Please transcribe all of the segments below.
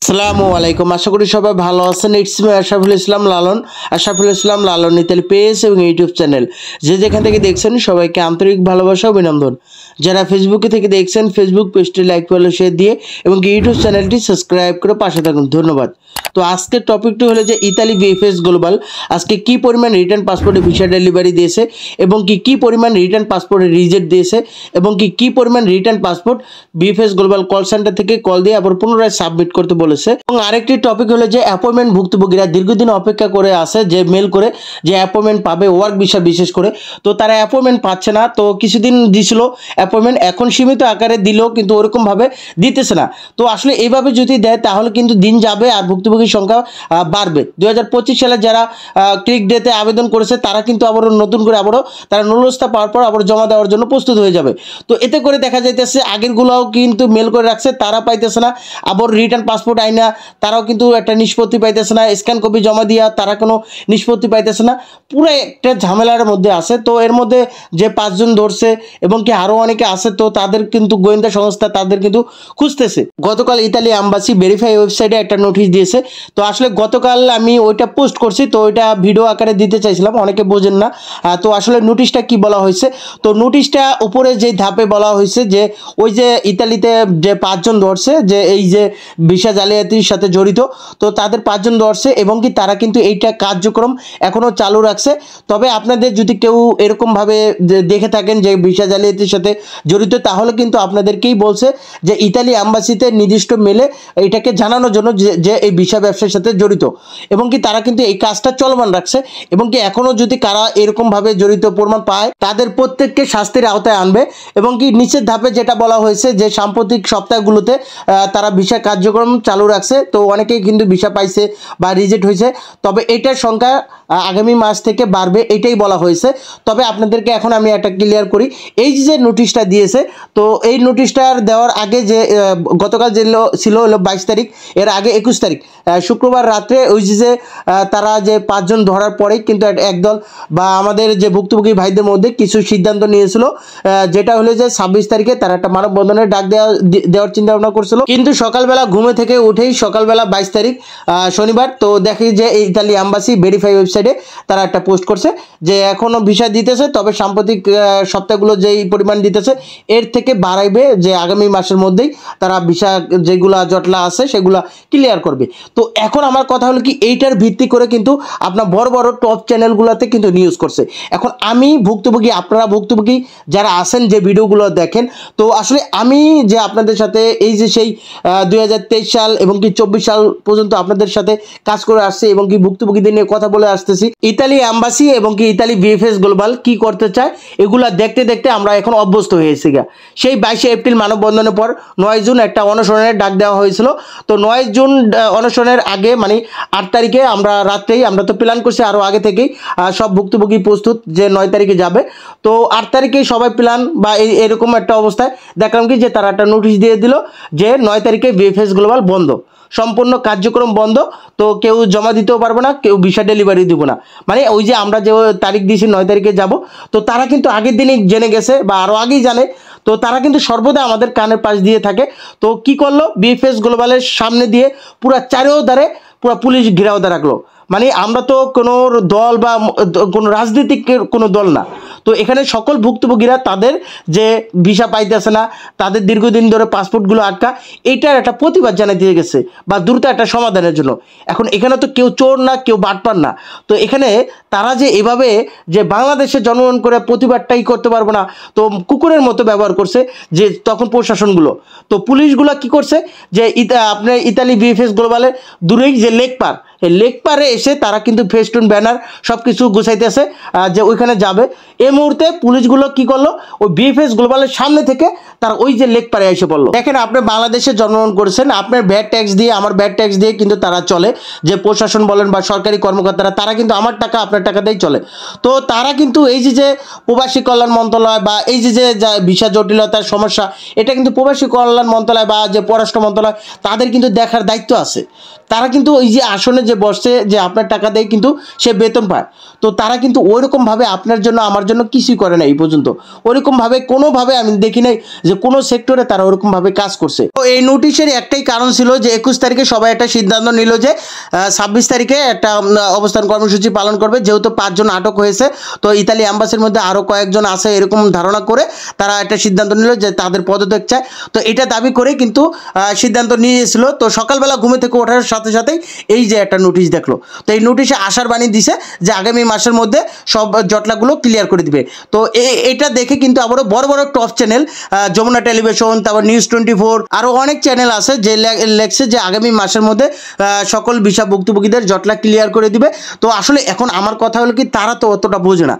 আসসালামু আলাইকুম। আশা করি সবাই ভালো আছেন। It's me Ashraful Islam Lalon. Ashraful Islam Lalon Italy page এবং ইউটিউব চ্যানেল যে যেখান থেকে দেখছেন সবাইকে আন্তরিক ভালোবাসা ও অভিনন্দন। যারা ফেসবুকে থেকে দেখছেন ফেসবুক পেজটি লাইক ফলো শেয়ার দিয়ে এবং ইউটিউব চ্যানেলটি সাবস্ক্রাইব করে পাশে থাকুন। ধন্যবাদ। তো আজকের টপিকটি হলো যে ইতালি বিএফএস গ্লোবাল আজকে কি পরিমাণ রিটার্ন পাসপোর্টে ভিসা ডেলিভারি দিয়েছে এবং কি পরিমাণ রিটার্ন পাসপোর্টে রিজেক্ট দিয়েছে এবং কি পরিমাণ return passport BFS global call centre থেকে কল দিয়ে আবার পুনরায় সাবমিট করতে বলেছে। এবং আরেকটি টপিক হলো যে অ্যাপয়েন্টমেন্ট ভুক্তভোগীরা দীর্ঘদিন অপেক্ষা করে আছে যে মেল করে যে অ্যাপয়েন্টমেন্ট পাবে ওয়ার্ক ভিসা বিশেষ করে, তো তারা অ্যাপয়েন্টমেন্ট পাচ্ছে না। তো কিছুদিন দিছিল অ্যাপয়েন্টমেন্ট, এখন সীমিত আকারে দিলেও কিন্তু ওরকমভাবে দিতেছে না। তো আসলে এইভাবে যদি দেয় তাহলে কিন্তু দিন যাবে আর ভুক্তভোগীর সংখ্যা বাড়বে। 2025 সালে যারা ক্লিক ডেতে আবেদন করেছে তারা কিন্তু আবারও নতুন করে তারা নুরস্থা পাওয়ার পর আবার জমা দেওয়ার জন্য প্রস্তুত হয়ে যাবে। তো এতে করে দেখা যাইতেছে আগেরগুলোও কিন্তু মেল করে রাখছে, তারা পাইতেছে না। আবার রিটার্ন পাসপোর্ট আইনা তারাও কিন্তু একটা নিষ্পত্তি পাইতেছে না, স্ক্যান কপি জমা দিয়া তারা কোনো নিষ্পত্তি পাইতেছে না। পুরো একটা ঝামেলার মধ্যে আছে। তো এর মধ্যে যে 5 জন ধরছে এবং কি আরও অনেকে আছে, তো তাদের কিন্তু গোয়েন্দা সংস্থা তাদের কিন্তু খুঁজতেছে। গতকাল ইতালি এম্বাসি ভেরিফাই ওয়েবসাইটে একটা নোটিশ দিয়েছে। তো আসলে গতকাল আমি ওইটা পোস্ট করছি, তো ওইটা ভিডিও আকারে দিতে চাইছিলাম, অনেকে বোঝেন না। তো আসলে নোটিশটা কি বলা হয়েছে, তো নোটিশটা উপরে যে ধাপে বলা হয়েছে যে ওই যে ইতালিতে যে 5 জন ধরছে যে এই যে ভিসা জালিয়াতির সাথে জড়িত, তো তাদের 5 জন ধরছে এবং কি তারা কিন্তু এইটা কার্যক্রম এখনও চালু রাখছে। তবে আপনাদের যদি কেউ এরকমভাবে দেখে থাকেন যে ভিসা জালিয়াতির সাথে জড়িত, তাহলে কিন্তু আপনাদেরকেই বলছে যে ইতালি এম্বাসিতে নির্দিষ্ট মেলে এটাকে জানানোর জন্য যে এই ভিসা ব্যবসার সাথে জড়িত এবং কি তারা কিন্তু এই কাজটা চলমান রাখছে এবং কি এখনও যদি কারা এরকমভাবে জড়িত প্রমাণ পায় তাদের প্রত্যেককে শাস্তির আওতায় আনবে। এবং কি নিচের ধাপে যেটা বলা হয়েছে যে সাম্প্রতিক সপ্তাহগুলোতে তারা ভিসা কার্যক্রম চালু রাখছে, তো অনেকেই কিন্তু ভিসা পাইছে বা রিজেক্ট হয়েছে। তবে এটার সংখ্যা আগামী মাস থেকে বাড়বে এটাই বলা হয়েছে। তবে আপনাদেরকে এখন আমি একটা ক্লিয়ার করি, এই যে নোটিশটা দিয়েছে, তো এই নোটিশটার দেওয়ার আগে যে গতকাল যে ছিল হলো 22 তারিখ, এর আগে 21 তারিখ শুক্রবার রাত্রে ওই যে তারা যে 5 জন ধরার পরেই কিন্তু একদল বা আমাদের যে ভুক্তভোগী ভাইদের মধ্যে কিছু সিদ্ধান্ত নিয়েছিল, যেটা হলো যে 26 তারিখে তারা একটা মানববন্ধনের ডাক দেওয়ার চিন্তা ভাবনা করছিল। কিন্তু সকালবেলা ঘুমে থেকে উঠেই সকালবেলা 22 তারিখ শনিবার, তো দেখি যে ইতালি এম্বাসি ভেরিফাই ওয়েবসাইটে তারা একটা পোস্ট করছে যে এখনও ভিসা দিতেছে, তবে সাম্প্রতিক সপ্তাহগুলো যেই পরিমাণ দিতেছে এর থেকে বাড়াইবে, যে আগামী মাসের মধ্যেই তারা ভিসা যেগুলা জটলা আছে সেগুলা ক্লিয়ার করবে। তো এখন আমার কথা হলো কি, এইটার ভিত্তি করে কিন্তু আপনার বড় বড় টপ চ্যানেলগুলোতে কিন্তু নিউজ করছে। এখন আমি ভুক্তভোগী, আপনারা ভুক্তভোগী যারা আছেন যে ভিডিওগুলো দেখেন, তো আসলে আমি যে আপনাদের সাথে এই যে সেই 2023 সাল এবং কি 24 সাল পর্যন্ত আপনাদের সাথে কাজ করে আসছি এবং কি ভুক্তভোগীদের নিয়ে কথা বলে আসতেছি। ইতালি এম্বাসি এবং কি ইতালি বিএফএস গ্লোবাল কি করতে চায় এগুলা দেখতে দেখতে আমরা এখন অভ্যস্ত হয়েছি। সেই 22 এপ্রিল মানববন্ধনের পর 9 জুন একটা অনশনের ডাক দেওয়া হয়েছিল। তো 9 জুন অনশনের আগে মানে 8 তারিখে আমরা রাত্রেই, আমরা তো প্ল্যান করছি আরও আগে থেকেই, সব ভুক্তভোগী প্রস্তুত যে 9 তারিখে যাবে। তো 8 তারিখেই সবাই প্ল্যান বা এরকম একটা অবস্থায় দেখলাম কি যে তারা একটা নোটিশ দিয়ে দিল যে 9 তারিখে বিএফএস গ্লোবাল বন্ধ, সম্পূর্ণ কার্যক্রম বন্ধ। তো কেউ জমা দিতেও পারবে না, কেউ ভিসা ডেলিভারি দিব না। মানে ওই যে আমরা যে তারিখ দিয়েছি 9 তারিখে যাব, তো তারা কিন্তু আগের দিনই জেনে গেছে বা আরও আগেই জানে। তো তারা কিন্তু সর্বদা আমাদের কানের পাশ দিয়ে থাকে। তো কি করলো, বিএফএস গ্লোবালের সামনে দিয়ে পুরো চারিধারে পুরো পুলিশ ঘেরাও রাখলো। মানে আমরা তো কোনো দল বা কোনো রাজনৈতিক কোনো দল না, তো এখানে সকল ভুক্তভোগীরা তাদের যে ভিসা পাইতেছে না, তাদের দীর্ঘদিন ধরে পাসপোর্টগুলো আটকা, এইটার একটা প্রতিবাদ জানাতে গেছে বা দ্রুত একটা সমাধানের জন্য। এখন এখানে তো কেউ চোর না, কেউ বাটপার না। তো এখানে তারা যে এভাবে যে বাংলাদেশে জন্মগ্রহণ করে প্রতিবাদটাই করতে পারবো না, তো কুকুরের মতো ব্যবহার করছে যে তখন প্রশাসনগুলো। তো পুলিশগুলো কি করছে যে আপনার ইতালি বিএফএস গ্লোবালের দূরেই যে লেক পার, এই লেক পারে এসে তারা কিন্তু ফেস্টুন ব্যানার সব কিছু গুছাইতেছে যে ওইখানে যাবে। এই মুহূর্তে পুলিশগুলো কি করলো, ওই বিএফএস গ্লোবালের সামনে থেকে তারা ওই যে লেক পারে এসে পড়লো। দেখেন, আপনি বাংলাদেশে জন্মগ্রহণ করেছেন, আপনার ভ্যাট ট্যাক্স দিয়ে, আমার ভ্যাট ট্যাক্স দিয়ে কিন্তু তারা চলে, যে প্রশাসন বলেন বা সরকারি কর্মকর্তারা, তারা কিন্তু আমার টাকা আপনার টাকাতেই চলে। তো তারা কিন্তু এই যে প্রবাসী কল্যাণ মন্ত্রণালয় বা এই যে ভিসা জটিলতার সমস্যা, এটা কিন্তু প্রবাসী কল্যাণ মন্ত্রণালয় বা যে পররাষ্ট্র মন্ত্রণালয় তাদের কিন্তু দেখার দায়িত্ব আছে। তারা কিন্তু ওই যে আসনে যে যে বসছে যে আপনার টাকা দিয়ে কিন্তু সে বেতন পায়, তো তারা কিন্তু ওইরকমভাবে আপনার জন্য আমার জন্য কিছুই করে না এই পর্যন্ত। ওইরকমভাবে কোনোভাবে আমি দেখি নাই যে কোনো সেক্টরে তারা ওরকমভাবে কাজ করছে। তো এই নোটিশের একটাই কারণ ছিল যে 21 তারিখে সবাই একটা সিদ্ধান্ত নিল যে 26 তারিখে একটা অবস্থান কর্মসূচি পালন করবে, যেহেতু 5 জন আটক হয়েছে। তো ইতালি অ্যাম্বাসির মধ্যে আরও কয়েকজন আছে এরকম ধারণা করে তারা একটা সিদ্ধান্ত নিল যে তাদের পদত্যাগ চায়। তো এটা দাবি করে কিন্তু সিদ্ধান্ত নিয়েছিল। তো সকালবেলা ঘুমে থেকে ওঠার সাথে সাথেই এই যে একটা নোটিশ দেখলো, তো এই নোটিশে আশার বাণী দিছে যে আগামী মাসের মধ্যে সব জটলাগুলো ক্লিয়ার করে দিবে। তো এটা দেখে কিন্তু আবারও বড় বড় টপ চ্যানেল, যমুনা টেলিভিশন, তারপর নিউজ 24, আরও অনেক চ্যানেল আছে যে লেখছে যে আগামী মাসের মধ্যে সকল ভিসা ভুক্তভোগীদের জটলা ক্লিয়ার করে দিবে। তো আসলে এখন আমার কথা হলো কি, তারা তো অতটা বোঝে না।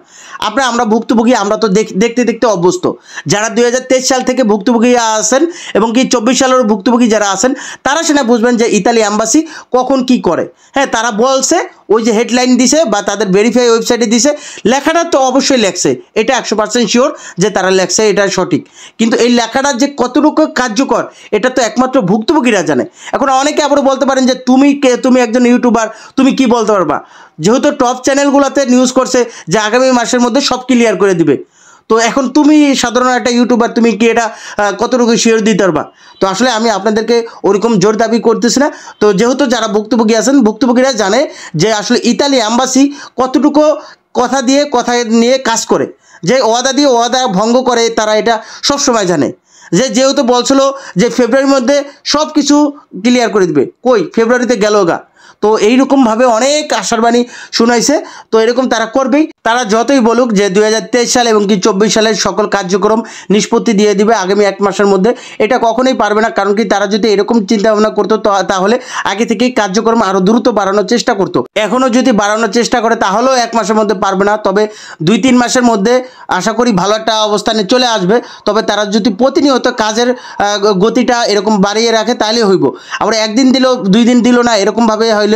আমরা ভুক্তভোগী, আমরা তো দেখতে দেখতে অভ্যস্ত। যারা 2023 সাল থেকে ভুক্তভোগী আছেন এবং কি 24 সালের ভুক্তভোগী যারা আছেন, তারা সেটা বুঝবেন যে ইতালি অ্যাম্বাসি কখন কি করে। হ্যাঁ, তারা বলছে ওই যে হেডলাইন দিছে বা তাদের ভেরিফাই ওয়েবসাইটে দিছে, লেখাটা তো অবশ্যই লেখছে, এটা 100% শিওর যে তারা লেখছে, এটা সঠিক। কিন্তু এই লেখাটা যে কতটুকু কার্যকর এটা তো একমাত্র ভুক্তভোগীরা জানে। এখন অনেকে আবারও বলতে পারেন যে তুমি একজন ইউটিউবার, তুমি কি বলতে পারবা, যেহেতু টপ চ্যানেলগুলোতে নিউজ করছে যে আগামী মাসের মধ্যে সব ক্লিয়ার করে দিবে। তো এখন তুমি সাধারণ একটা ইউটিউবার, তুমি কি এটা কতটুকু শিওর দিতে পারবা? তো আসলে আমি আপনাদেরকে ওরকম জোর দাবি করতেছি না। তো যেহেতু যারা ভুক্তভোগী আছেন, ভুক্তভোগীরা জানে যে আসলে ইতালি অ্যাম্বাসি কতটুকু কথা নিয়ে কাজ করে, যে ওয়াদা দিয়ে ওয়াদা ভঙ্গ করে, তারা এটা সবসময় জানে। যেহেতু বলছিল যে ফেব্রুয়ারির মধ্যে সব কিছু ক্লিয়ার করে দিবে, কই ফেব্রুয়ারিতে গেল গা। তো এইরকমভাবে অনেক আশার বাণী শুনাইছে। তো এরকম তারা করবেই। তারা যতই বলুক যে 2023 সাল এবং কি 24 সালের সকল কার্যক্রম নিষ্পত্তি দিয়ে দিবে আগামী 1 মাসের মধ্যে, এটা কখনোই পারবে না। কারণ কি, তারা যদি এরকম চিন্তা ভাবনা করতো তাহলে আগে থেকেই কার্যক্রম আরও দ্রুত বাড়ানোর চেষ্টা করতো। এখনও যদি বাড়ানোর চেষ্টা করে তাহলেও 1 মাসের মধ্যে পারবে না, তবে 2-3 মাসের মধ্যে আশা করি ভালো একটা অবস্থানে চলে আসবে। তবে তারা যদি প্রতিনিয়ত কাজের গতিটা এরকম বাড়িয়ে রাখে তাহলে হইব। আবার একদিন দিল 2 দিন দিল না, এরকমভাবে হইলে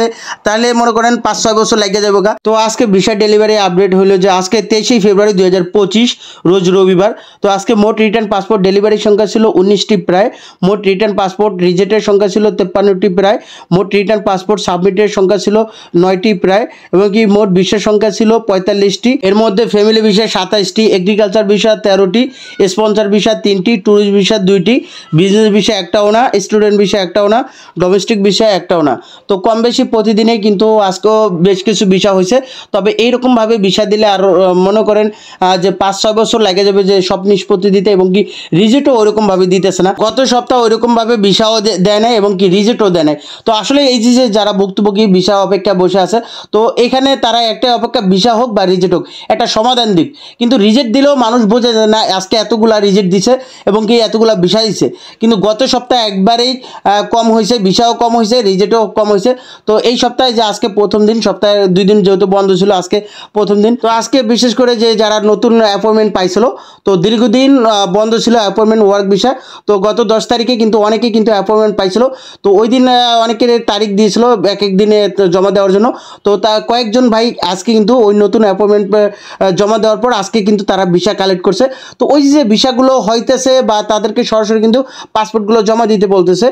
তাহলে মনে করেন 5-6 বছর লেগে যাবে গা। তো আজকে ভিসা ডেলিভারি আপডেট হলো যে আজকে 23 ফেব্রুয়ারি 2025 রোজ রবিবার। তো আজকে মোট রিটার্ন পাসপোর্ট ডেলিভারির সংখ্যা ছিল 19টি প্রায়, মোট রিটার্ন পাসপোর্ট রিজেক্টের সংখ্যা ছিল 53টি প্রায়, মোট রিটার্ন পাসপোর্ট সাবমিটের সংখ্যা ছিল 9টি প্রায়, এবং কি মোট ভিসার সংখ্যা ছিল 45টি। এর মধ্যে ফ্যামিলি ভিসা 27টি, এগ্রিকালচার ভিসা 13টি, স্পন্সর ভিসা 3টি, ট্যুরিস্ট ভিসা 2টি, বিজনেস ভিসা একটাও না, স্টুডেন্ট ভিসা একটাও না, ডোমেস্টিক ভিসা একটাও না। তো কম বেশি প্রতিদিনে কিন্তু আজকেও বেশ কিছু ভিসা হয়েছে। তবে এইরকমভাবে ভিসা দিলে আরও মনে করেন যে 5-6 বছর লেগে যাবে যে সব নিষ্পত্তি দিতে, এবং কি রিজেক্টও ওইরকমভাবে দিতেছে না। গত সপ্তাহ ওইরকমভাবে ভিসাও দেয় নাই এবং কি রিজেক্টও দেয় নাই। তো আসলে এই যে যারা ভুক্তভোগী ভিসা অপেক্ষা বসে আছে, তো এখানে তারা একটা অপেক্ষা ভিসা হোক বা রিজেক্ট হোক একটা সমাধান দিক। কিন্তু রিজেক্ট দিলেও মানুষ বোঝে যে না, আজকে এতগুলা রিজেক্ট দিছে এবং কি এতগুলা ভিসা দিছে, কিন্তু গত সপ্তাহে একবারেই কম হয়েছে, ভিসাও কম হয়েছে, রিজেক্টও কম হয়েছে। তো এই সপ্তাহে যে আজকে প্রথম দিন, সপ্তাহে 2 দিন যেহেতু বন্ধ ছিল, আজকে প্রথম দিন। তো আজকে বিশেষ করে যে যারা নতুন অ্যাপয়েন্টমেন্ট পাইছিল, তো দীর্ঘদিন বন্ধ ছিল অ্যাপয়েন্টমেন্ট ওয়ার্ক ভিসা, তো গত 10 তারিখে কিন্তু অনেকে কিন্তু অ্যাপয়েন্টমেন্ট পাইছিল। তো ওই দিন অনেকের তারিখ দিয়েছিল এক দিনে জমা দেওয়ার জন্য। তো তা কয়েকজন ভাই আজকে কিন্তু ওই নতুন অ্যাপয়েন্টমেন্ট জমা দেওয়ার পর আজকে কিন্তু তারা ভিসা কালেক্ট করছে। তো ওই যে ভিসাগুলো হইতেছে বা তাদেরকে সরাসরি কিন্তু পাসপোর্টগুলো জমা দিতে বলতেছে।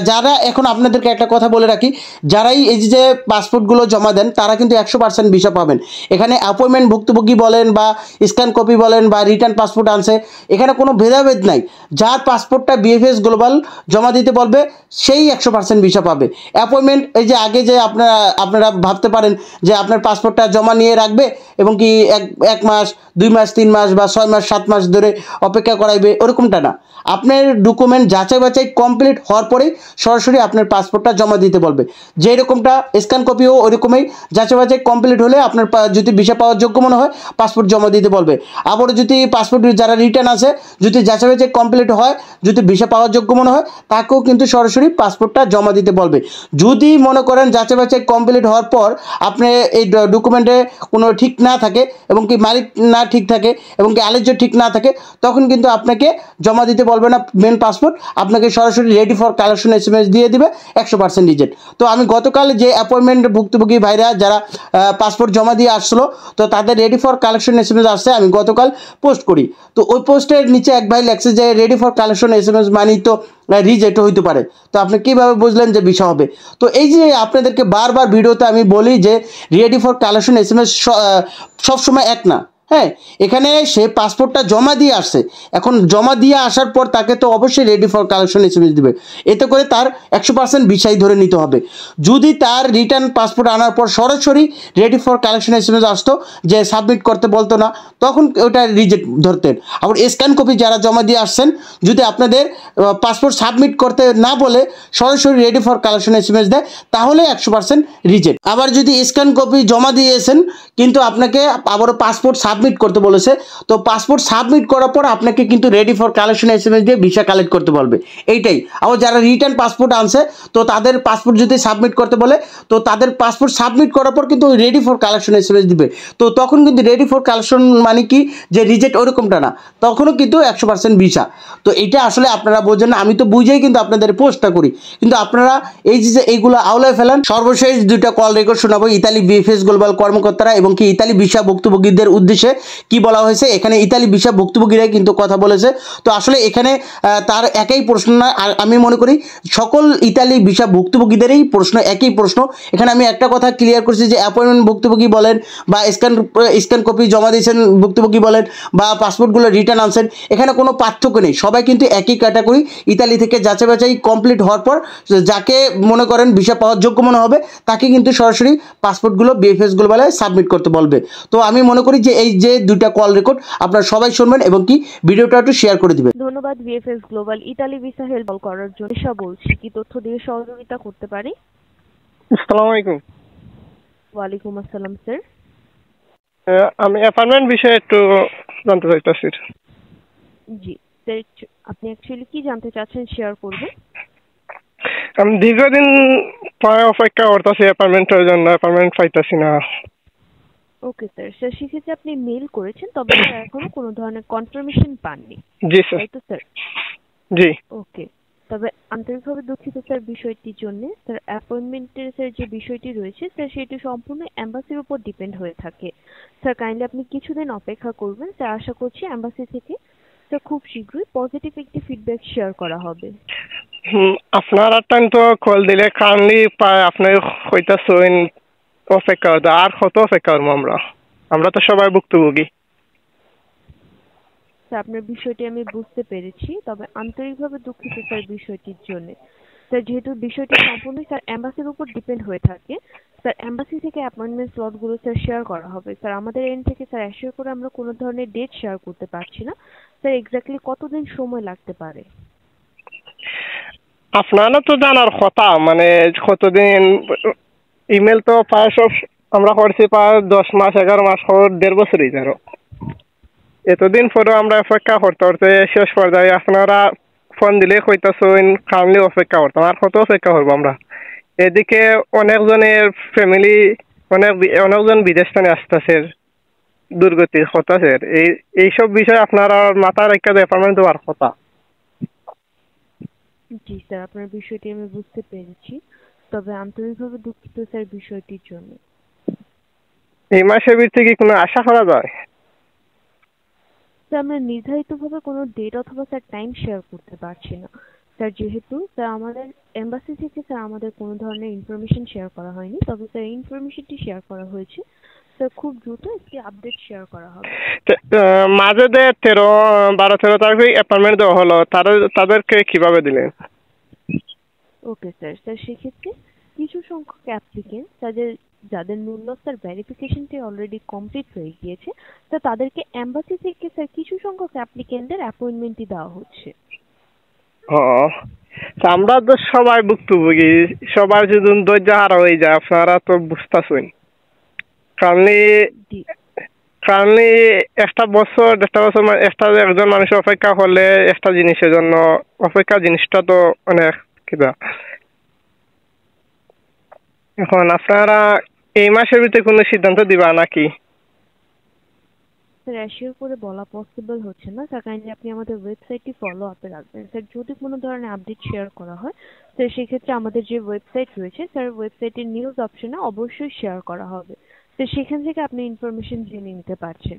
যারা এখন আপনাদেরকে একটা কথা বলে রাখি, যারাই এই যে পাসপোর্টগুলো জমা দেন তারা কিন্তু 100% ভিসা পাবেন। এখানে অ্যাপয়েন্টমেন্ট ভুক্তভোগী বলেন বা স্ক্যান কপি বলেন বা রিটার্ন পাসপোর্ট আনছে, এখানে কোনো ভেদাভেদ নাই। যার পাসপোর্টটা বিএফএস গ্লোবাল জমা দিতে বলবে সেই 100% ভিসা পাবে। অ্যাপয়েন্টমেন্ট এই যে আগে যে আপনারা ভাবতে পারেন যে আপনার পাসপোর্টটা জমা নিয়ে রাখবে এবং কি 1 মাস 2 মাস 3 মাস বা 6 মাস 7 মাস ধরে অপেক্ষা করাইবে, ওরকমটা না। আপনার ডকুমেন্ট যাচাই বাছাই কমপ্লিট হওয়ার পরেই সরাসরি আপনার পাসপোর্টটা জমা দিতে বলবে। যে এরকমটা স্ক্যান কপিও ওইরকমই যাচাই বাছাই কমপ্লিট হলে আপনার যদি ভিসা পাওয়ার যোগ্য মনে হয় পাসপোর্ট জমা দিতে বলবে। আবারও যদি পাসপোর্ট যারা রিটার্ন আছে যদি যাচাই বাছাই কমপ্লিট হয়, যদি ভিসা পাওয়ার যোগ্য মনে হয়, তাকেও কিন্তু সরাসরি পাসপোর্টটা জমা দিতে বলবে। যদি মনে করেন যাচাই বাছাই কমপ্লিট হওয়ার পর আপনি এই ডকুমেন্টে কোনো ঠিক না থাকে এবং কি মালিক না ঠিক থাকে এবং কি আলেজ্য ঠিক না থাকে, তখন কিন্তু আপনাকে জমা দিতে বলবে না মেন পাসপোর্ট, আপনাকে সরাসরি রেডি ফর কালেকশন SMS দিয়ে দিবে 100% রিজেক্ট। তো আমি গতকাল যে অ্যাপয়েন্টমেন্ট ভুক্তভোগী ভাইরা যারা পাসপোর্ট জমা দিয়ে আসলো, তো তাদের রেডি ফর কালেকশন SMS আসছে, আমি গতকাল পোস্ট করি। তো ওই পোস্টের নিচে এক ভাই লেখছে যে রেডি ফর কালেকশন SMS মানেই তো রিজেক্ট হইতে পারে। তো আপনি কীভাবে বুঝলেন যে বিষয় হবে? তো এই যে আপনাদেরকে বারবার ভিডিওতে আমি বলি যে রেডি ফর কালেকশন SMS সবসময় এক না। হ্যাঁ, এখানে সে পাসপোর্টটা জমা দিয়ে আসছে, এখন জমা দিয়ে আসার পর তাকে তো অবশ্যই রেডি ফর কালেকশন SMS দিবে, এতে করে তার 100% ভিসাই ধরে নিতে হবে। যদি তার রিটার্ন পাসপোর্ট আনার পর সরাসরি রেডি ফর কালেকশন SMS আসতো, যে সাবমিট করতে বলতো না, তখন ওটা রিজেক্ট ধরতেন। আবার স্ক্যান কপি যারা জমা দিয়ে আসছেন, যদি আপনাদের পাসপোর্ট সাবমিট করতে না বলে সরাসরি রেডি ফর কালেকশন SMS দেয়, তাহলে 100% রিজেক্ট। আবার যদি স্ক্যান কপি জমা দিয়েছেন কিন্তু আপনাকে আবারও পাসপোর্ট সাবমিট করতে বলেছে, তো পাসপোর্ট সাবমিট করার পর আপনাকে কিন্তু রেডি ফর কালেকশন SMS দিয়ে ভিসা কালেক্ট করতে বলবে, এইটাই। আবার যারা রিটার্ন পাসপোর্ট আনছে, তো তাদের পাসপোর্ট যদি সাবমিট করতে বলে, তো তাদের পাসপোর্ট সাবমিট করার পর কিন্তু রেডি ফর কালেকশন SMS দিবে। তো তখন কিন্তু রেডি ফর কালেকশন মানে কি যে রিজেক্ট ওরকমটা না, তখনও কিন্তু 100% ভিসা। তো এটা আসলে আপনারা বোঝেন না, আমি তো বুঝেই কিন্তু আপনাদের পোস্টটা করি, কিন্তু আপনারা এই যে এইগুলো আওলায় ফেলান। সর্বশেষ দুইটা কল রেকর্ড শোনাবো ইতালি VFS গ্লোবাল কর্মকর্তারা এবং কি ইতালি ভিসা ভুক্তভোগীদের উদ্দেশ্যে কি বলা হয়েছে। এখানে ইতালি ভিসা ভুক্তভোগীরাই কিন্তু কথা বলেছে। তো আসলে এখানে তার একই প্রশ্ন না, আর আমি মনে করি সকল ইতালি ভিসা ভুক্তভোগীদেরই প্রশ্ন একই প্রশ্ন। এখানে আমি একটা কথা ক্লিয়ার করছি যে অ্যাপয়েন্টমেন্ট ভুক্তভোগী বলেন বা স্ক্যান কপি জমা দিয়েছেন ভুক্তভোগী বলেন বা পাসপোর্টগুলো রিটার্ন আনছেন, এখানে কোনো পার্থক্য নেই, সবাই কিন্তু একই ক্যাটাগরি। ইতালি থেকে যাচাই বাছাই কমপ্লিট হওয়ার পর যাকে মনে করেন ভিসা পাওয়ার যোগ্য মনে হবে, তাকে কিন্তু সরাসরি পাসপোর্টগুলো VFS গ্লোবালে সাবমিট করতে বলবে। তো আমি মনে করি যে এই যে দুইটা কল রেকর্ড আপনারা সবাই শুনবেন এবং কি ভিডিওটা একটু শেয়ার করে দিবেন। ধন্যবাদ VFS global Italy visa help করার জন্য। এসা বলছি, কি তথ্য দিয়ে সহযোগিতা করতে পারি? আসসালামু আলাইকুম। ওয়ালাইকুম আসসালাম স্যার। আমি অ্যাপার্টমেন্ট বিষয়ে একটু জানতে চাইতেছি। জি স্যার, আপনি অ্যাকচুয়ালি কি জানতে চাচ্ছেন শেয়ার করবেন? আমি দীর্ঘদিন প্রায় অপেক্ষা করতেছি অ্যাপার্টমেন্টের জন্য, অ্যাপার্টমেন্ট পাইতেছি না। ওকে স্যার, স্যার সেক্ষেত্রে আপনি মেল করেছেন, তবে স্যার এখনো কোনো ধরনের কনফার্মেশন পাননি, জি স্যার। তাই তো স্যার? জি। ওকে, তবে আন্তরিকভাবে দুঃখিত স্যার বিষয়টির জন্য। স্যার অ্যাপয়েন্টমেন্টের স্যার যে বিষয়টি রয়েছে স্যার, সেটি সম্পূর্ণ এম্বাসির উপর ডিপেন্ড হয়ে থাকে। স্যার কাইন্ডলি আপনি কিছুদিন অপেক্ষা করবেন স্যার, আশা করছি এম্বাসি থেকে স্যার খুব শীঘ্রই পজিটিভ একটি ফিডব্যাক শেয়ার করা হবে। আপনার টাইম তো কল দিলে কাইন্ডলি পায় আপনি হইতেছেন অপেক্ষা করতে, আর কত অপেক্ষা করবো আমরা? আমরা তো সবাই ভুক্তভোগী। স্যার আপনার বিষয়টি আমি বুঝতে পেরেছি, তবে আন্তরিকভাবে দুঃখিত স্যার বিষয়টির জন্য। স্যার যেহেতু বিষয়টি সম্পূর্ণ স্যার এম্বাসির উপর ডিপেন্ড হয়ে থাকে, স্যার এম্বাসি থেকে অ্যাপয়েন্টমেন্ট স্লটগুলো স্যার শেয়ার করা হবে। স্যার আমাদের এন্ড থেকে স্যার অ্যাসিওর করে আমরা কোনো ধরনের ডেট শেয়ার করতে পারছি না। স্যার এক্স্যাক্টলি কতদিন সময় লাগতে পারে? আপনারা তো জানার কথা, মানে কতদিন ইমেল তো প্রায় সব আমরা করছি, প্রায় 10 মাস 11 মাস 1.5 বছরই ধরো। এতদিন পরেও আমরা অপেক্ষা করতে করতে শেষ পর্যায়ে আপনারা ফোন দিলে কইতাছেন কাইন্ডলি অপেক্ষা করতাম, আর কত অপেক্ষা করবো আমরা? এদিকে অনেকজনের ফ্যামিলি অনেকজন বিদেশ থেকে আসতেছে, দুর্গতির কথা স্যার। এইসব বিষয় আপনারা মাথায় রেখে অ্যাপয়েন্টমেন্ট দেওয়ার কথা। জি স্যার, আপনার বিষয়টি আমি বুঝতে পেরেছি, তবে আন্তরিকভাবে দুঃখিত স্যার বিষয়টির জন্য। এই মাসের ভিতরে কি কোনো আশা করা যায়? স্যার আমরা নির্ধারিতভাবে কোনো ডেট অথবা স্যার টাইম শেয়ার করতে পারছি না স্যার, যেহেতু স্যার আমাদের এমবাসি থেকে স্যার আমাদের কোনো ধরনের ইনফরমেশন শেয়ার করা হয়নি, তবে স্যার ইনফরমেশনটি শেয়ার করা হয়েছে। স্যার খুব দ্রুত একটি আপডেট শেয়ার করা হবে। মাঝে 12-13 তারিখে অ্যাপয়েন্টমেন্ট দেওয়া হলো, তাদেরকে কিভাবে দিলেন? ওকে স্যার, স্যার সেক্ষেত্রে কিছু সংখ্যক অ্যাপ্লিকেন্ট যাদের মূল্য স্যার ভেরিফিকেশনটি অলরেডি কমপ্লিট হয়ে গিয়েছে, স্যার তাদেরকে এমবাসি থেকে স্যার কিছু সংখ্যক অ্যাপ্লিকেন্টদের অ্যাপয়েন্টমেন্টই দেওয়া হচ্ছে। আমরা তো সবাই ভুক্তভোগী, সবার যদি ধৈর্য হারা হয়ে যায় আপনারা তো বুঝতেছেন। কারণে একটা বছর 1.5 বছর একটা একজন মানুষ অপেক্ষা করলে একটা জিনিসের জন্য অপেক্ষা জিনিসটা তো অনেক কিবা। এখন আপনারা এই মাসের ভিতরে কোনো সিদ্ধান্ত দিবা নাকি? স্যার অ্যাসিওর করে বলা পসিবল হচ্ছে না। স্যার কাইন্ডলি আপনি আমাদের ওয়েবসাইটটি ফলো আপে রাখবেন। স্যার যদি কোনো ধরনের আপডেট শেয়ার করা হয় স্যার সেক্ষেত্রে আমাদের যে ওয়েবসাইট রয়েছে স্যার ওয়েবসাইটের নিউজ অপশনে অবশ্যই শেয়ার করা হবে। তো সেখান থেকে আপনি ইনফরমেশন জেনে নিতে পারছেন।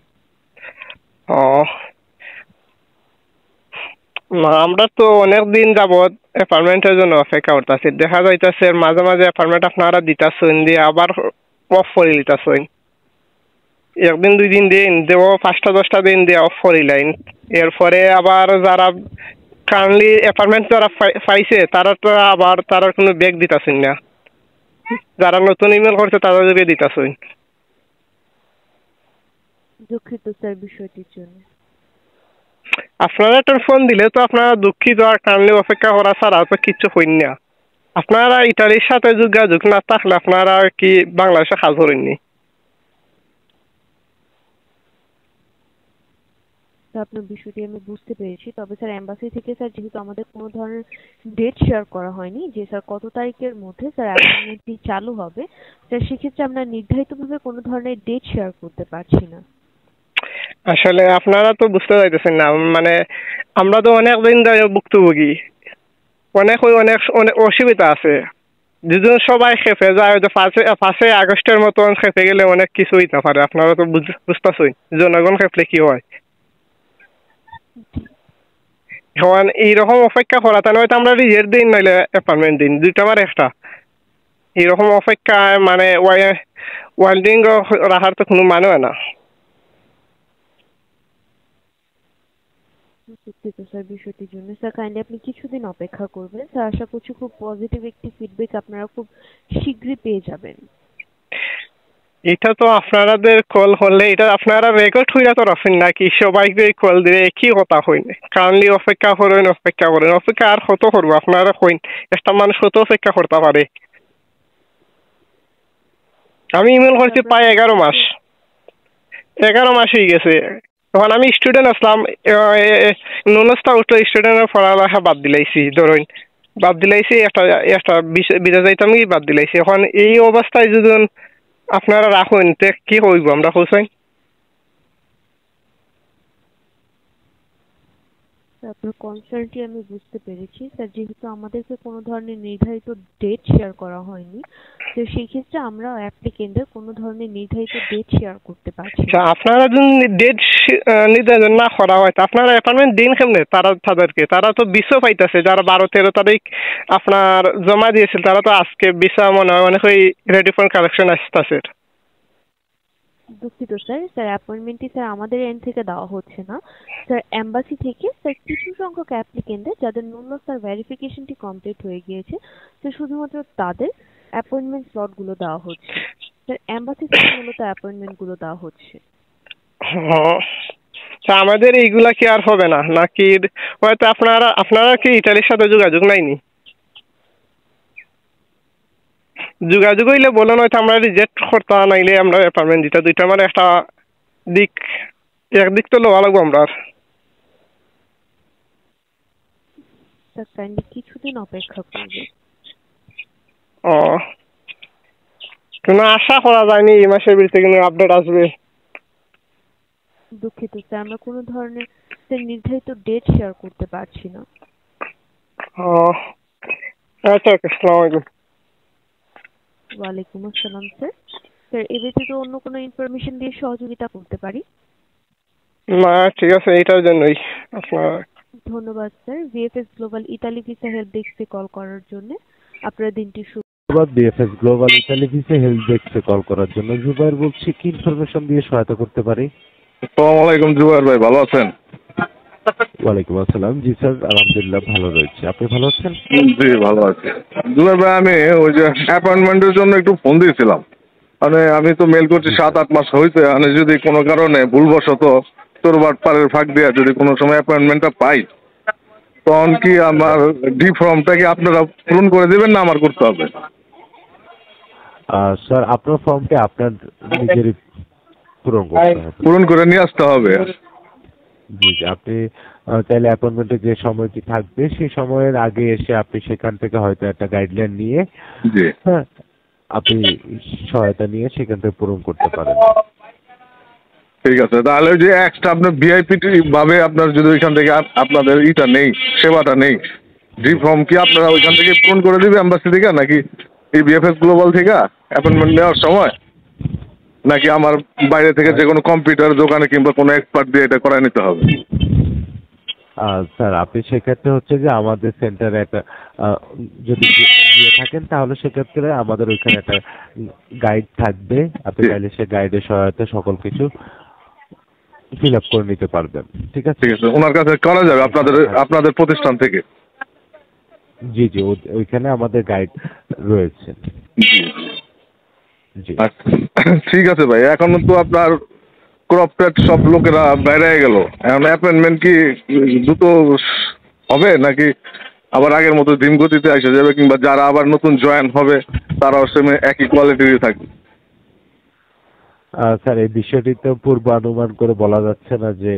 ও না, আমরা তো অনেক দিন যাবৎ অ্যাপার্টমেন্টের জন্য অপেক্ষা করতেছি। দেখা যাইতেছে মাঝে মাঝে অ্যাপার্টমেন্ট আপনারা দিতেছেন দিয়ে আবার অফ করে দিতেছেন। একদিন 2 দিন দিন দেব, 5টা-10টা দিন দিয়ে অফ করিলেন। এরপরে আবার যারা কারেন্টলি অ্যাপার্টমেন্ট যারা পাইছে তারা তো আবার তারা কোনো ব্যাগ দিতেছেন না। যারা নতুন ইমেল করছে তারা যোগে দিতেছেন। দুঃখিত স্যার বিষয়টির জন্য। আপনারা একটা ফোন দিলে তো আপনারা দুঃখিত, আর কারেন্টলি অপেক্ষা করা ছাড়া তো কিচ্ছু হইন না। আপনারা ইটালির সাথে যোগাযোগ না থাকলে আপনারা কি বাংলাদেশে কাজ করেননি? স্যার আপনার বিষয়টি আমি বুঝতে পেরেছি, তবে স্যার এম্বাসি থেকে স্যার যেহেতু আমাদের কোনো ধরনের ডেট শেয়ার করা হয়নি যে স্যার কত তারিখের মধ্যে স্যার অ্যাপয়েন্টমেন্টটি চালু হবে, স্যার সেক্ষেত্রে আমরা নির্ধারিতভাবে কোনো ধরনের ডেট শেয়ার করতে পারছি না। আসলে আপনারা তো বুঝতে পারতেছেন না, মানে আমরা তো অনেক দিন ধরে ভুক্তভোগী, অনেক অনেক অসুবিধা আছে। যদি সবাই খেপে যায়, হয়তো 5 আগস্টের মতন খেপে গেলে অনেক কিছু হইতে পারে। আপনারা তো বুঝতেছেন জনগণ খেপলে কি হয়। এখন এইরকম অপেক্ষা করা তাহলে হয়তো আমরা রিজের দিন নইলে অ্যাপার্টমেন্ট দিন, দুইটা আমার একটা। এইরকম অপেক্ষা মানে ওয়েল্ডিং রাখার তো কোনো মানে হয় না। দুঃখিত স্যার বিষয়টির জন্য। স্যার কাইন্ডলি আপনি কিছুদিন অপেক্ষা করবেন। স্যার আশা করছি খুব পজিটিভ একটি ফিডব্যাক আপনারা খুব শীঘ্রই পেয়ে যাবেন। এটা তো আপনাদের কল হলে এটা আপনারা রেকর্ড হইয়া তো রাখেন নাকি সবাইকে কল দিলে একই কথা হইন? কারণলি অপেক্ষা করেন অপেক্ষা আর কত করবো? আপনারা হইন একটা মানুষ কত অপেক্ষা করতে পারে? আমি ইমেল করছি প্রায় 11 মাস, 11 মাস হয়ে গেছে। তখন আমি স্টুডেন্ট আসলাম, নুনস্তা উঠলো স্টুডেন্টের পড়ালেখা বাদ দিলাইছি, ধরুন বাদ দিলাইছি, একটা বিদেশ যাইতাম কি বাদ দিলাইছি। এখন এই অবস্থায় যদি আপনারা রাখুন তে কি হইব আমরা কোথায়? আপনার কনসার্নটি আমি বুঝতে পেরেছি। স্যার যেহেতু আমাদেরকে কোনো ধরনের নির্ধারিত ডেট শেয়ার করা হয়নি, তো সেই ক্ষেত্রে আমরা অ্যাপ্লিকেন্টদের কোনো ধরনের নির্ধারিত ডেট শেয়ার করতে পারছি না। আপনারা যদি ডেট নির্ধারণ না করা হয় তা আপনারা অ্যাপয়েন্টমেন্ট দিন কেমনে? তারা তো ভিসা পাইতেছে, যারা 12-13 তারিখ আপনার জমা দিয়েছিল তারা তো আজকে ভিসা মনে হয় অনেক রেডি ফর কালেকশন আসতেছে। দুঃখিত স্যার, অ্যাপয়েন্টমেন্টটি স্যার আমাদের এন্ড থেকে দেওয়া হচ্ছে না। স্যার এম্বাসি থেকে স্যার কিছু সংখ্যক অ্যাপ্লিকেন্টদের যাদের ন্যূনতম স্যার ভেরিফিকেশনটি কমপ্লিট হয়ে গিয়েছে, তো শুধুমাত্র তাদের অ্যাপয়েন্টমেন্ট স্লটগুলো দেওয়া হচ্ছে। স্যার এম্বাসি থেকে মূলত অ্যাপয়েন্টমেন্টগুলো দেওয়া হচ্ছে। আমাদের এইগুলা কি আর হবে না নাকি? হয়তো আপনারা কি ইটালির সাথে যোগাযোগ নাইনি? যোগাযোগ হইলে বলেন, হয়তো আমরা রিজেক্ট করতে নাইলে আমরা অ্যাপয়েন্টমেন্ট দিতে। দুইটা মানে একটা দিক, একদিক তো লওয়া লাগবো আমরা। স্যার কাইন্ডলি কিছুদিন অপেক্ষা করবে। ও, কোনো আশা করা যায়নি এই মাসের ভিতরে কিন্তু আপডেট আসবে? দুঃখিত স্যার, আমরা কোনো ধরনের স্যার নির্ধারিত ডেট শেয়ার করতে পারছি না। ও আচ্ছা, ওকে, আসসালামু আলাইকুম। ওয়ালাইকুম আসসালাম স্যার। স্যার এ ব্যতীত অন্য কোনো ইনফরমেশন দিয়ে সহযোগিতা করতে পারি? না ঠিক আছে, এইটার জন্যই আপনার ধন্যবাদ sir VFS global Italy visa help ডেস্কে কল করার জন্য। আপনার দিনটি শুভ। ধন্যবাদ BFS global Italy visa help ডেস্কে কল করার জন্য। জুবাইর বলছি, কি ইনফরমেশন দিয়ে সহায়তা করতে পারি? আসসালামু আলাইকুম জুবাইর ভাই, ভালো আছেন? ওয়ালাইকুম আসসালাম। জি স্যার, আলহামদুলিল্লাহ ভালো রয়েছে। আপনি ভালো আছেন? জি ভালো আছি। জুবাইর ভাই, আমি ওই যে অ্যাপয়েন্টমেন্টের জন্য একটু ফোন দিয়েছিলাম। মানে আমি তো মেল করছি 7-8 মাস হয়েছে। মানে যদি কোনো কারণে ভুলবশত চোরবাট পাড়ের ফাঁক দিয়ে যদি কোনো সময় অ্যাপয়েন্টমেন্টটা পাই, তখন কি আমার ডি ফর্মটা কি আপনারা পূরণ করে দেবেন না আমার করতে হবে? স্যার আপনার ফর্মটি আপনার নিজেরই পূরণ করতে হবে, পূরণ করে নিয়ে আসতে হবে। জি জি। আপনি চাইলে অ্যাপয়েন্টমেন্টের যে সময়টি থাকবে সেই সময়ের আগে এসে আপনি সেখান থেকে হয়তো একটা গাইডলাইন নিয়ে জি আপনি সহায়তা নিয়ে সেখান থেকে পূরণ করতে পারেন। ঠিক আছে, তাহলে ওই যে এক্সট্রা আপনার ভিআইপি ভাবে আপনার যদি ওইখান থেকে আপনাদের ইটা নেই, সেবাটা নেই, ডি ফর্ম কি আপনারা ওইখান থেকে পূরণ করে দিবে এম্বাসি থেকে, নাকি এই বিএফএস গ্লোবাল থেকে অ্যাপয়েন্টমেন্ট নেওয়ার সময়, নাকি আমার বাইরে থেকে যে কোনো কম্পিউটার দোকানে কিংবা কোনো এক্সপার্ট দিয়ে এটা করায় নিতে হবে? স্যার আপনি সেক্ষেত্রে হচ্ছে যে আমাদের সেন্টারে একটা যদি গিয়ে থাকেন তাহলে সেক্ষেত্রে আমাদের ওইখানে একটা গাইড থাকবে, আপনি চাইলে সে গাইডের সহায়তা সকল কিছু ফিল আপ করে নিতে পারবেন। ঠিক আছে, ঠিক আছে, ওনার কাছে করা যাবে আপনাদের প্রতিষ্ঠান থেকে? জি জি, ওইখানে আমাদের গাইড রয়েছে। জি আচ্ছা, ঠিক আছে ভাই। এখন তো আপনার ক্রপটেড সব লোকেরা বাইরে গেল, এখন অ্যাপয়েন্টমেন্ট কি দ্রুত হবে, নাকি আবার আগের মতো ধীম গতিতে এসে যাবে, কিংবা যারা আবার নতুন জয়েন হবে তারাও সেমে একই কোয়ালিটির থাকবে? স্যার এই বিষয়টি তো পূর্বানুমান করে বলা যাচ্ছে না যে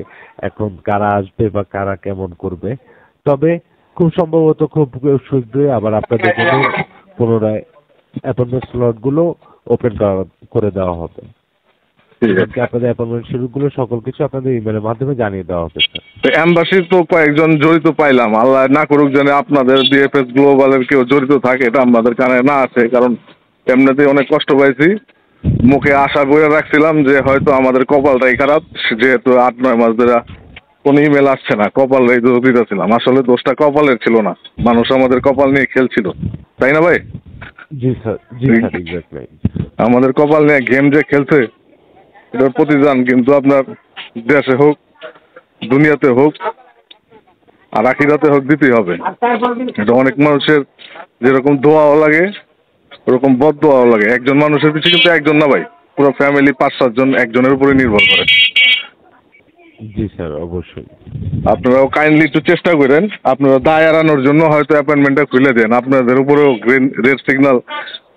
এখন কারা আসবে বা কারা কেমন করবে, তবে খুব সম্ভবত খুব শীঘ্রই আবার আপনাদের জন্য পুনরায় অ্যাপয়েন্টমেন্ট স্লটগুলো ওপেন করে দেওয়া হবে। আপনাদের অ্যাপয়েন্টমেন্ট শিডিউলগুলো সকল কিছু আপনাদের ইমেলের মাধ্যমে জানিয়ে দেওয়া হবে স্যার। এম্বাসির তো কয়েকজন জড়িত পাইলাম, আল্লাহ না করুক যেন আপনাদের বিএফএস গ্লোবালের কেউ জড়িত থাকে, এটা আমাদের কানে না আছে, কারণ এমনিতেই অনেক কষ্ট পাইছি। মুখে আশা বইয়ে রাখছিলাম যে হয়তো আমাদের কপালটাই খারাপ, যেহেতু 8-9 মাস ধরে কোনো ইমেল আসছে না, কপালটাই দোষ দিতেছিলাম। আসলে দোষটা কপালের ছিল না, মানুষ আমাদের কপাল নিয়ে খেলছিল, তাই না ভাই? জি স্যার, জি স্যার, এক্স্যাক্টলি। আমাদের কপাল নিয়ে গেম যে খেলছে এটার প্রতিদান কিন্তু আপনার দেশে হোক, দুনিয়াতে হোক, আর আখিরাতে হোক দিতেই হবে। এটা অনেক মানুষের যেরকম দোয়াও লাগে ওরকম বদ দোয়াও লাগে। একজন মানুষের পিছনে কিন্তু একজন না ভাই, পুরো ফ্যামিলি 5-7 জন একজনের উপরে নির্ভর করে। জি স্যার, অবশ্যই। আপনারাও কাইন্ডলি একটু চেষ্টা করেন, আপনারা দায় এড়ানোর জন্য হয়তো অ্যাপয়েন্টমেন্টটা খুলে দেন। আপনাদের উপরেও রেড সিগন্যাল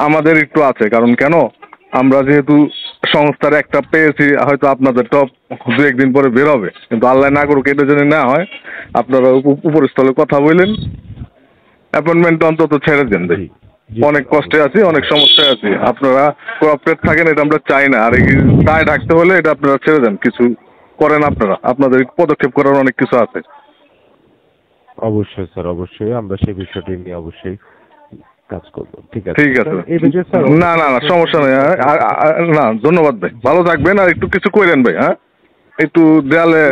আমাদের একটু আছে, কারণ কেন, আমরা যেহেতু সংস্থার একটা পেয়েছি, হয়তো আপনাদের টপ 2-1 দিন পরে বের হবে, কিন্তু আল্লাহ না করুক এটা যদি না হয়, আপনারা উপরস্থলে কথা বললেন, অ্যাপয়েন্টমেন্টটা অন্তত ছেড়ে দেন ভাই। অনেক কষ্টে আছি, অনেক সমস্যায় আছি, আপনারা কোঅপারেট থাকেন, এটা আমরা চাই না। আর এই দায় ঢাকতে হলে এটা আপনারা ছেড়ে দেন, কিছু করেন আপনারা, আপনাদের পদক্ষেপ করার অনেক কিছু আছে। অবশ্যই স্যার, অবশ্যই আমরা সেই বিষয়টি নিয়ে অবশ্যই কাজ করবো। ঠিক আছে, ঠিক আছে। না না না, সমস্যা নেই। না, ধন্যবাদ ভাই, ভালো থাকবেন। আর একটু কিছু করেন ভাই, হ্যাঁ, একটু দেয়ালে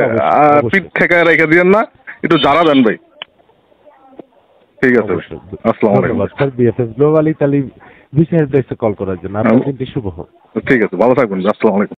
পিঠ ঠেকায় রেখে দিয়েন না, একটু জানা দেন ভাই। ঠিক আছে, আসসালামু আলাইকুম স্যার। বিএফএস গ্লোবাল ইতালি বিশেষ দেশে কল করার জন্য আপনার দিনটি শুভ হোক। ঠিক আছে, ভালো থাকবেন, আসসালামু আলাইকুম।